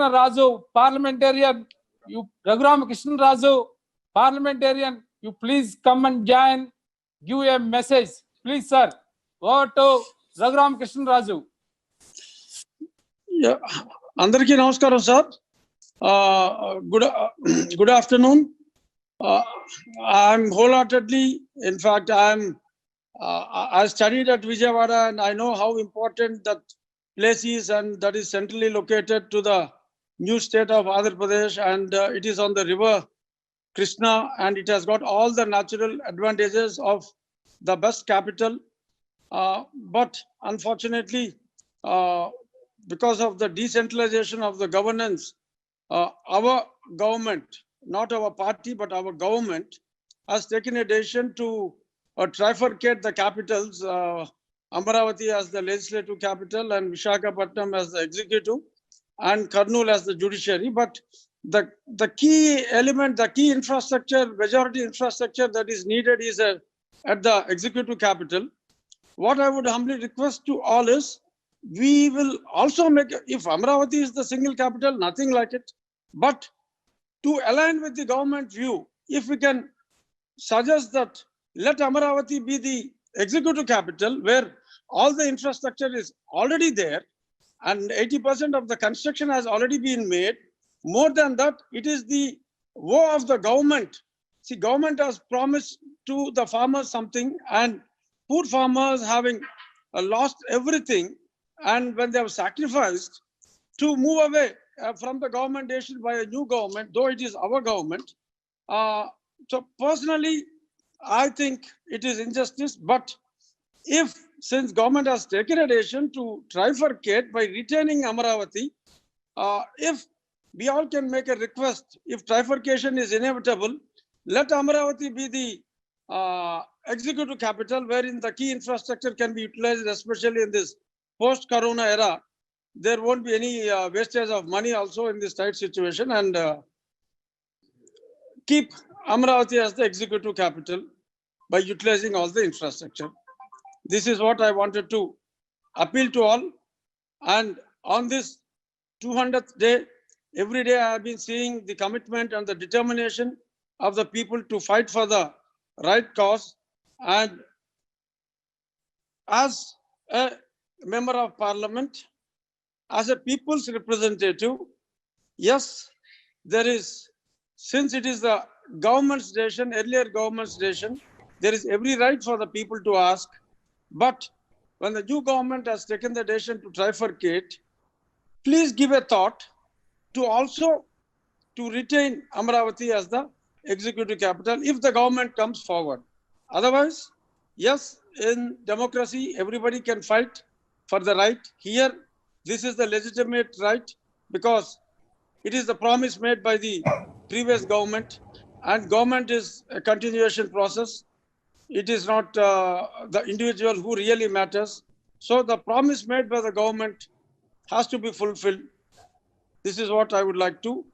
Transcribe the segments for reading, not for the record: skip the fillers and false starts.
Krishna Raju, parliamentarian, you Raghuram Krishna Raju, parliamentarian, you please come and join, give a message. Please, sir. Over to Raghuram Krishna Raju. Yeah. Andarki namaskaram, sir. Good afternoon. I'm wholeheartedly, in fact, I studied at Vijayawada and I know how important that place is, and that is centrally located to the new state of Andhra Pradesh, and it is on the river Krishna, and it has got all the natural advantages of the best capital. But unfortunately, because of the decentralization of the governance, our government, not our party, but our government, has taken a decision to trifurcate the capitals, Amaravati as the legislative capital and Visakhapatnam as the executive and Kurnool as the judiciary. But the key element, the key infrastructure, majority infrastructure that is needed is at the executive capital. What I would humbly request to all is, we will also make, if Amaravati is the single capital, nothing like it, but to align with the government view, if we can suggest that let Amaravati be the executive capital where all the infrastructure is already there and 80% of the construction has already been made. More than that, it is the woe of the government. See, government has promised to the farmers something, and poor farmers having lost everything, and when they have sacrificed to move away from the government decision by a new government, though it is our government. So personally, I think it is injustice. But if, since government has taken a decision to trifurcate by retaining Amaravati, if we all can make a request, if trifurcation is inevitable, let Amaravati be the executive capital wherein the key infrastructure can be utilized, especially in this post-corona era. There won't be any wastage of money also in this tight situation, and keep Amaravati as the executive capital by utilizing all the infrastructure. This is what I wanted to appeal to all. And on this 200th day, every day I have been seeing the commitment and the determination of the people to fight for the right cause. And as a member of parliament, as a people's representative, yes, there is, since it is the government's decision, earlier government's decision, there is every right for the people to ask. But when the new government has taken the decision to trifurcate, please give a thought to also to retain Amaravati as the executive capital if the government comes forward. Otherwise, yes, in democracy, everybody can fight for the right. Here, this is the legitimate right because it is the promise made by the previous government, and government is a continuation process. It is not the individual who really matters. So the promise made by the government has to be fulfilled. This is what I would like to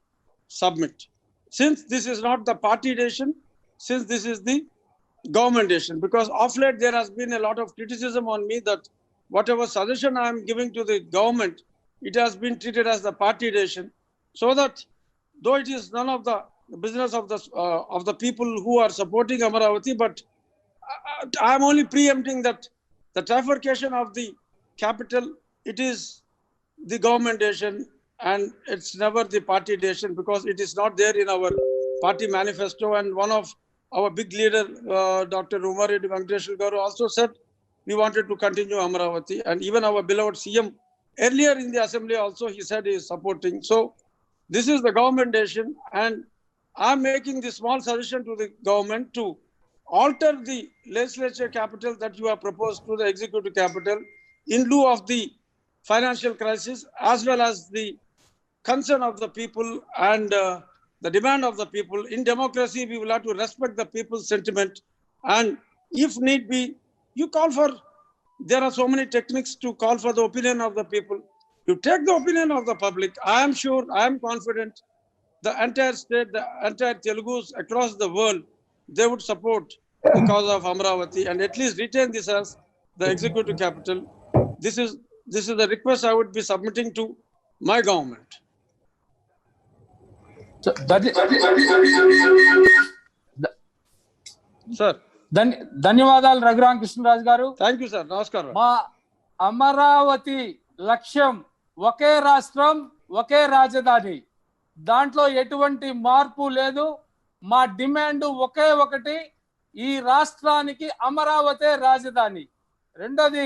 submit. Since this is not the party decision, since this is the government decision, because of late there has been a lot of criticism on me that whatever suggestion I am giving to the government, it has been treated as the party decision. So that though it is none of the business of the people who are supporting Amaravati, but I am only preempting that the trifurcation of the capital, it is the government decision and it's never the party decision because it is not there in our party manifesto. And one of our big leader, Dr. Umareddy Venkateshwar Garu, also said we wanted to continue Amaravati, and even our beloved CM earlier in the assembly also he said he is supporting. So this is the government decision, and I'm making this small suggestion to the government to alter the legislature capital that you have proposed to the executive capital in lieu of the financial crisis as well as the concern of the people and the demand of the people. In democracy, we will have to respect the people's sentiment, and if need be, you call for, there are so many techniques to call for the opinion of the people. You take the opinion of the public. I am sure, I am confident the entire state, the entire Telugus across the world, they would support the cause of Amaravati and at least retain this as the executive capital. This is the request I would be submitting to my government. Sir ధన్యవాదాలు రఘురామకృష్ణరాజు గారు. Thank you sir, నమస్కారం. మా అమరావతి లక్ష్యం ఒకే రాష్ట్రం, ఒకే రాజధాని. దాంట్లో ఎటువంటి మార్పు లేదు. మా డిమాండ్ ఒకే ఒకటి, ఈ రాష్ట్రానికి అమరావతి రాజధాని. రెండోది